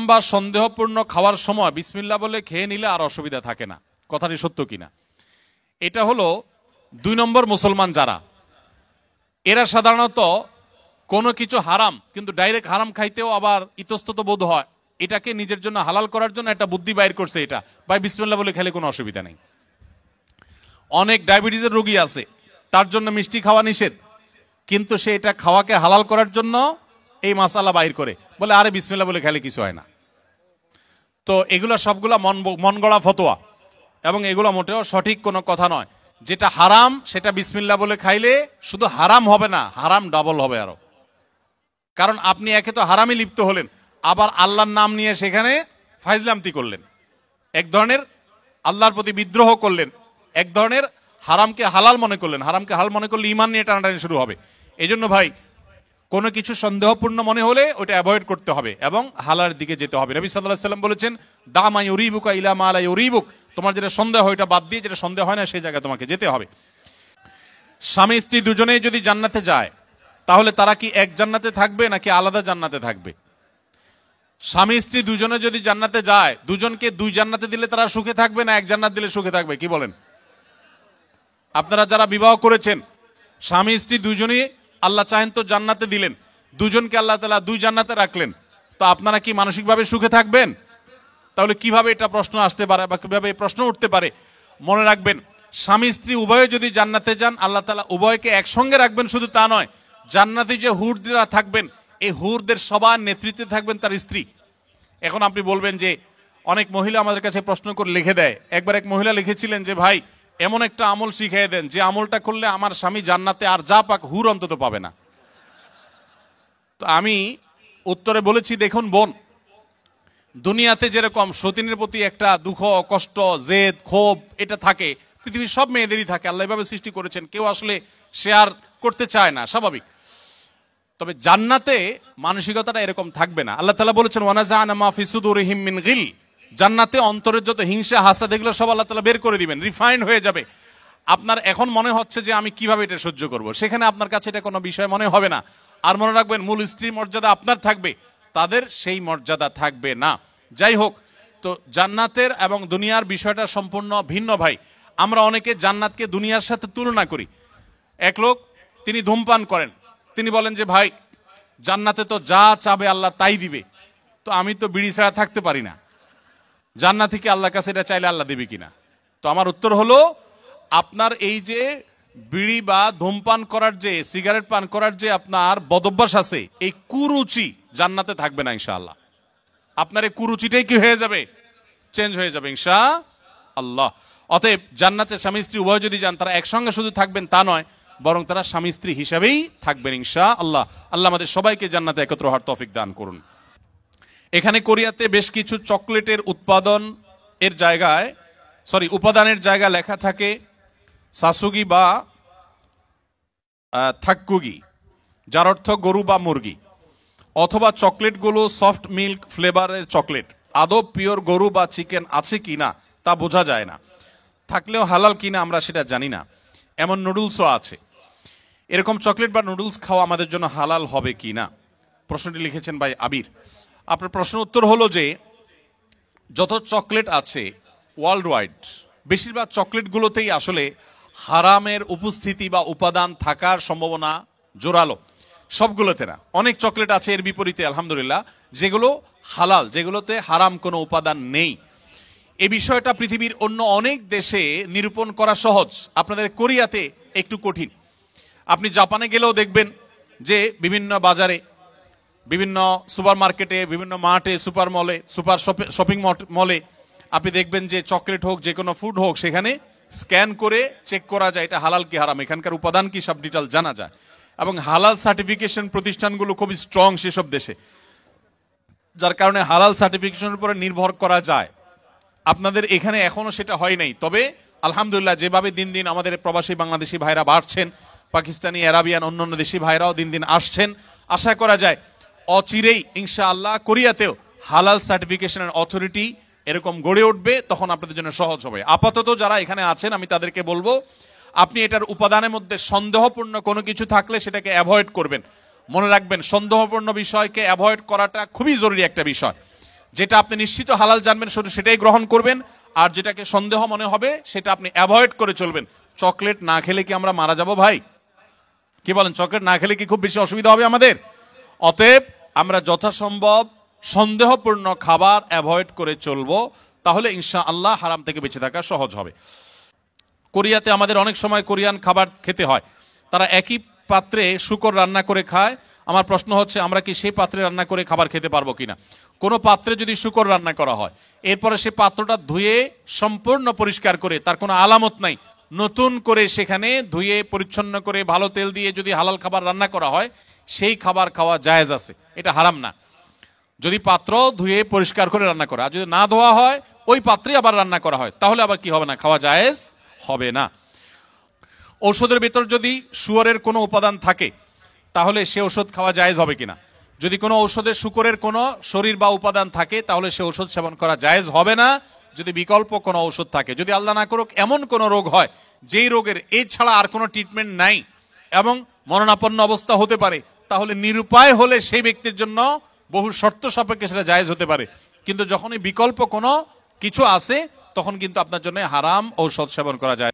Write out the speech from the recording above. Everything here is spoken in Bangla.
বা সন্দেহপূর্ণ খাওয়ার সময় বিসমিল্লাহ বলে খেয়ে নিলে আর অসুবিধা থাকে না, কথাটি সত্য কিনা? এটা হলো 2 নম্বর মুসলমান যারা, এরা সাধারণত কোনো কিছু হারাম কিন্তু ডাইরেক্ট হারাম খাইতেও আবার ইতস্তত বোধ হয়, এটাকে নিজের জন্য হালাল করার জন্য একটা বুদ্ধি বাইর করছে, এটা ভাই বিসমিল্লাহ বলে খেলে কোনো অসুবিধা নেই। অনেক ডায়াবেটিসের রোগী আছে, তার জন্য মিষ্টি খাওয়া নিষেধ, কিন্তু সে এটা খাওয়াকে হালাল করার জন্য এই মাসালা বাইর করে, বলে আরে বিসমিল্লাহ বলে খেলে কিছু হয় না। তো এগুলো সবগুলা মন গড়া ফতোয়া, এবং এগুলো মোটেও সঠিক কোনো কথা নয়। যেটা হারাম সেটা বিসমিল্লাহ বলে খাইলে শুধু হারাম হবে না, হারাম ডাবল হবে আরো। কারণ আপনি একে তো হারামে লিপ্ত হলেন, আবার আল্লাহর নাম নিয়ে সেখানে ফাইজলামতি করলেন, এক ধরনের আল্লাহর প্রতি বিদ্রোহ করলেন, এক ধরনের হারামকে হালাল মনে করলেন। হারামকে হালাল মনে করলে ঈমান নিয়ে টানাটানি শুরু হবে। এই জন্য ভাই কোনো কিছু সন্দেহপূর্ণ মনে হলে ওটা অ্যাভয়েড করতে হবে এবং হালার দিকে যেতে হবে। নবী সাল্লাল্লাহু আলাইহি ওয়াসাল্লাম বলেছেন, দা মা ইউরিবুকা ইলা মা লা ইউরিবুক, তোমার যেটা সন্দেহ হয় এটা বাদ দিয়ে যেটা সন্দেহ হয় না সেই জায়গায় তোমাকে যেতে হবে। স্বামী স্ত্রী দুজনেই যদি জান্নাতে যায় তাহলে তারা কি এক জান্নাতে থাকবে নাকি আলাদা জান্নাতে থাকবে? স্বামী স্ত্রী দুজনে যদি জান্নাতে যায়, দুজনকে 2 জান্নাতে দিলে তারা সুখে থাকবে না এক জান্নাত দিলে সুখে থাকবে? কি বলেন? আপনারা যারা বিবাহ করেছেন, স্বামী স্ত্রী দুজনেই আল্লাহ চাহেন তো জান্নাতে দিলেন, দুজনকে আল্লাহ তাআলা 2 জান্নাতে রাখলেন, তো আপনারা কি মানসিকভাবে সুখে থাকবেন? তাহলে কিভাবে এটা প্রশ্ন আসতে পারে বা কিভাবে এই প্রশ্ন উঠতে পারে? মনে রাখবেন, স্বামী স্ত্রী উভয়ে যদি জান্নাতে যান আল্লাহ তাআলা উভয়কে একসঙ্গে রাখবেন, শুধু তা নয়, জান্নাতে যে হুররা থাকবেন এই হুরদের সবার নেতৃত্বে থাকবেন তার স্ত্রী। এখন আপনি বলবেন যে অনেক মহিলা আমাদের কাছে প্রশ্ন করে লিখে দেয়। একবার এক মহিলা লিখেছিলেন যে ভাই এমন একটা আমল শিখিয়ে দেন যে আমলটা করলে আমার স্বামী জান্নাতে আর যা পাক হুর অন্তত পাবে না। তো আমি উত্তরে বলেছি, দেখুন বোন, দুনিয়াতে যেরকম সতীনের প্রতি একটা দুঃখ কষ্ট জেদ ক্ষোভ এটা থাকে, পৃথিবীর সব মেয়েদেরই থাকে, আল্লাহ এভাবে সৃষ্টি করেছেন, কেউ আসলে শেয়ার করতে চায় না, স্বাভাবিক। তবে জান্নাতে মানসিকতাটা এরকম থাকবে না। আল্লাহ তাআলা বলেছেন, ওয়ানাজাআনা মা ফি সুদুরিহিম মিন গিল, জান্নাতে অন্তরের যত হিংসা হাসাদ এগুলো সব আল্লাহ তাআলা বের করে দিবেন, রিফাইন্ড হয়ে যাবে। আপনার এখন মনে হচ্ছে যে আমি কিভাবে এটা সহ্য করব, সেখানে আপনার কাছে এটা কোনো বিষয় মনে হবে না। আর মনে রাখবেন, মূল স্ত্রীর মর্যাদা আপনার থাকবে, তাদের সেই মর্যাদা থাকবে না। যাই হোক, তো জান্নাতের এবং দুনিয়ার বিষয়টা সম্পূর্ণ ভিন্ন ভাই। আমরা অনেকে জান্নাতকে দুনিয়ার সাথে তুলনা করি। এক লোক তিনি ধূমপান করেন, তিনি বলেন যে ভাই জান্নাতে তো যা চাবে আল্লাহ তাই দিবে, তো আমি তো বিড়ি ছাড়া থাকতে পারি না, জান্নাতে কি আল্লাহর কাছে এটা চাইলে আল্লাহ দেবে কিনা? তো আমার উত্তর হলো, আপনার এই যে বিড়ি বা ধূমপান করার যে সিগারেট পান করার যে আপনার বদভ্যাস আছে, এই কুরুচি জান্নাতে থাকবে না ইনশাআল্লাহ। আপনার এই কুরুচিটাই কি হয়ে যাবে? চেঞ্জ হয়ে যাবে ইনশাআল্লাহ। অতএব জান্নাতে স্বামী স্ত্রী উভয় যদি যান, তারা একসঙ্গে শুধু থাকবেন তা নয়, বরং তারা স্বামী স্ত্রী হিসাবেই থাকবেন ইনশাআল্লাহ। আল্লাহ আমাদের সবাইকে জান্নাতে একত্র হওয়ার তৌফিক দান করুন। এখানে কোরিয়াতে বেশ কিছু চকলেটের উপাদানের জায়গা লেখা থাকে সাসুগি বা থাক্কুগি, যার অর্থ গরু বা মুরগি, অথবা চকলেটগুলো সফট মিল্ক ফ্লেভারের চকলেট। আদৌ পিওর গরু বা চিকেন আছে কিনা তা বোঝা যায় না, থাকলেও হালাল কিনা আমরা সেটা জানি না। এমন নুডলসও আছে। এরকম চকলেট বা নুডলস খাওয়া আমাদের জন্য হালাল হবে কিনা? প্রশ্নটি লিখেছেন ভাই আবির। আপনার প্রশ্ন উত্তর হলো যে যত চকলেট আছে ওয়ার্ল্ড ওয়াইড, বেশিরভাগ চকলেটগুলোতেই আসলে হারামের উপস্থিতি বা উপাদান থাকার সম্ভাবনা জোরালো, সবগুলোতে না। অনেক চকলেট আছে এর বিপরীতে আলহামদুলিল্লাহ যেগুলো হালাল, যেগুলোতে হারাম কোনো উপাদান নেই। এই বিষয়টা পৃথিবীর অন্য অনেক দেশে নিরূপণ করা সহজ, আপনাদের কোরিয়াতে একটু কঠিন। আপনি জাপানে গেলেও দেখবেন যে বিভিন্ন বাজারে, বিভিন্ন সুপার মার্কেটে, বিভিন্ন মার্টে, সুপার মলে, সুপার শপিং মলে আপনি দেখবেন যে চকলেট হোক যে কোনো ফুড হোক, সেখানে স্ক্যান করে চেক করা যায় এটা হালাল কি হারাম, এখানকার উপাদান কি, সব ডিটেল জানা যায়। এবং হালাল সার্টিফিকেশন প্রতিষ্ঠানগুলো খুবই স্ট্রং সেসব দেশে, যার কারণে হালাল সার্টিফিকেশনের উপরে নির্ভর করা যায়। আপনাদের এখানে এখনো সেটা হয় নাই, তবে আলহামদুলিল্লাহ যেভাবে দিন দিন আমাদের প্রবাসী বাংলাদেশি ভাইরা বাড়ছেন, পাকিস্তানি আরাবিয়ান অন্যান্য দেশি ভাইরাও দিন দিন আসছেন, আশা করা যায় অচিরেই ইনশাআল্লাহ কোরিয়াতেও হালাল সার্টিফিকেশনের অথরিটি এরকম গড়ে উঠবে, তখন আপনাদের জন্য সহজ হবে। আপাতত যারা এখানে আছেন আমি তাদেরকে বলবো, আপনি এটার উপাদানের মধ্যে সন্দেহপূর্ণ কোনো কিছু থাকলে সেটাকে অ্যাভয়েড করবেন। মনে রাখবেন, সন্দেহপূর্ণ বিষয়কে অ্যাভয়েড করাটা খুবই জরুরি একটা বিষয়। যেটা আপনি নিশ্চিত হালাল জানবেন শুধু সেটাই গ্রহণ করবেন, আর যেটাকে সন্দেহ মনে হবে সেটা আপনি অ্যাভয়েড করে চলবেন। চকলেট না খেলে কি আমরা মারা যাব ভাই? কি বলেন, চকলেট না খেলে কি খুব বেশি অসুবিধা হবে আমাদের? অতএব আমরা যথাসম্ভব সন্দেহপূর্ণ খাবার অ্যাভয়েড করে চলবো, তাহলে ইনশাআল্লাহ হারাম থেকে বেঁচে থাকা সহজ হবে। কোরিয়াতে আমাদের অনেক সময় কোরিয়ান খাবার খেতে হয়, তারা একই পাত্রে শূকর রান্না করে খায়। আমার প্রশ্ন হচ্ছে, আমরা কি সেই পাত্রে রান্না করে খাবার খেতে পারবো কিনা? কোনো পাত্রে যদি শূকর রান্না করা হয়, এরপরে সে পাত্রটা ধুয়ে সম্পূর্ণ পরিষ্কার করে, তার কোনো আলামত নাই, নতুন করে সেখানে ধুয়ে পরিচ্ছন্ন করে ভালো তেল দিয়ে যদি হালাল খাবার রান্না করা হয়, সেই খাবার খাওয়া জায়েজ আছে, এটা হারাম না। যদি পাত্র ধুয়ে পরিষ্কার করে রান্না করা, আর যদি না ধোয়া হয় ওই পাত্রে আবার রান্না করা হয়, তাহলে আবার কি হবে না? খাওয়া জায়েজ হবে না। ঔষধের ভিতর যদি শুয়োরের কোনো উপাদান থাকে, তাহলে সে ওষুধ খাওয়া জায়েজ হবে কিনা? যদি কোনো ঔষধে শুকরের কোনো শরীর বা উপাদান থাকে, তাহলে সে ওষুধ সেবন করা জায়েজ হবে না। যদি বিকল্প কোনো ওষুধ থাকে, যদি আল্লাহ না করুক এমন কোনো রোগ হয় যেই রোগের এছাড়া আর কোনো ট্রিটমেন্ট নাই এবং মরণাপন্ন অবস্থা হতে পারে, তাহলে নিরুপায় হলে সেই ব্যক্তির জন্য বহু শর্ত সাপেক্ষে সেটা জায়েজ হতে পারে। কিন্তু যখনই বিকল্প কোনো কিছু আছে, তখন কিন্তু আপনার জন্য হারাম ঔষধ সেবন করা যায়।